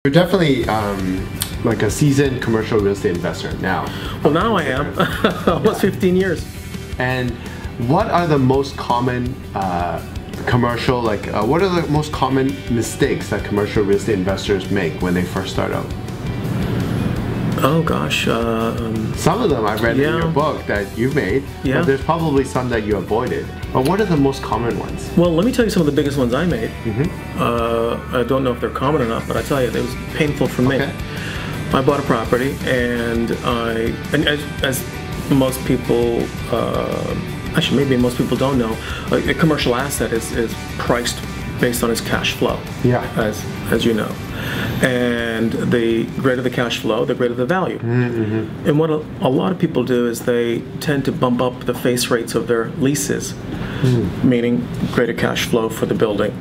You're definitely like a seasoned commercial real estate investor now. Well, now I am. Almost 15 years. And what are the most common commercial, what are the most common mistakes that commercial real estate investors make when they first start out? Oh gosh. Some of them I've read in your book that you've made, but there's probably some that you avoided. But what are the most common ones? Well, let me tell you some of the biggest ones I made. I don't know if they're common or not, but I tell you, it was painful for me. I bought a property, and as most people, actually maybe most people don't know, a commercial asset is priced based on its cash flow. As you know. And the greater the cash flow, the greater the value. And what a lot of people do is they tend to bump up the face rates of their leases, meaning greater cash flow for the building.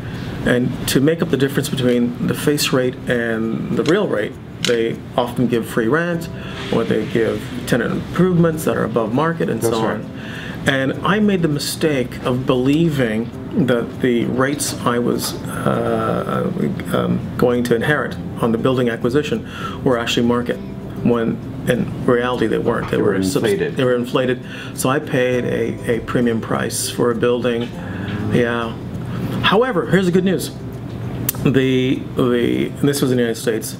And to make up the difference between the face rate and the real rate, they often give free rent, or they give tenant improvements that are above market, and so on. And I made the mistake of believing that the rates I was going to inherit on the building acquisition were actually market, when in reality they weren't. They were inflated. They were inflated. So I paid a premium price for a building. However, here's the good news. And this was in the United States.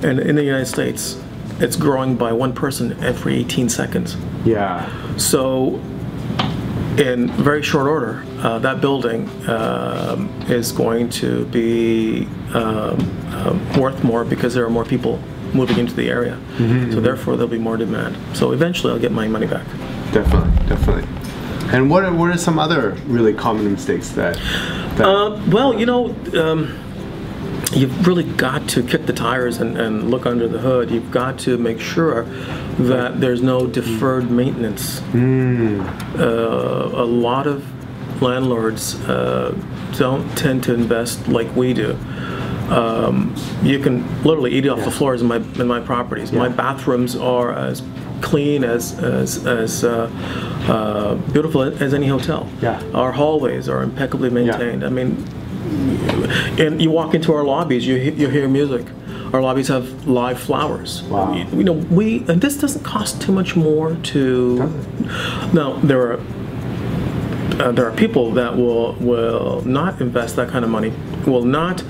And in the United States, it's growing by one person every 18 seconds. So in very short order, that building is going to be worth more because there are more people moving into the area. So therefore, there'll be more demand. So eventually, I'll get my money back. Definitely. And what are some other really common mistakes that well, you know, you've really got to kick the tires and look under the hood. You've got to make sure that there's no deferred maintenance. A lot of landlords don't tend to invest like we do. You can literally eat off the floors in my properties. My bathrooms are as clean, as beautiful as any hotel. Our hallways are impeccably maintained. I mean, and you walk into our lobbies, you hear music. Our lobbies have live flowers. You know, and this doesn't cost too much more to. Now there are people that will not invest that kind of money, will not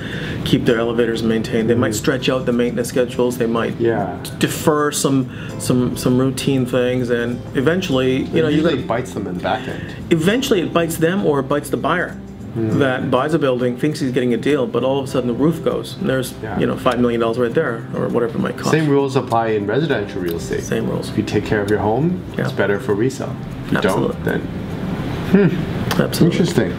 keep their elevators maintained. They might stretch out the maintenance schedules. They might defer some routine things, and eventually, you know, usually bites them in the back end. Eventually, it bites them, or it bites the buyer that buys a building, thinks he's getting a deal, but all of a sudden the roof goes, and there's you know, $5 million right there, or whatever it might cost. Same rules apply in residential real estate. Same rules. If you take care of your home, it's better for resale. If you don't, then Absolutely. Interesting.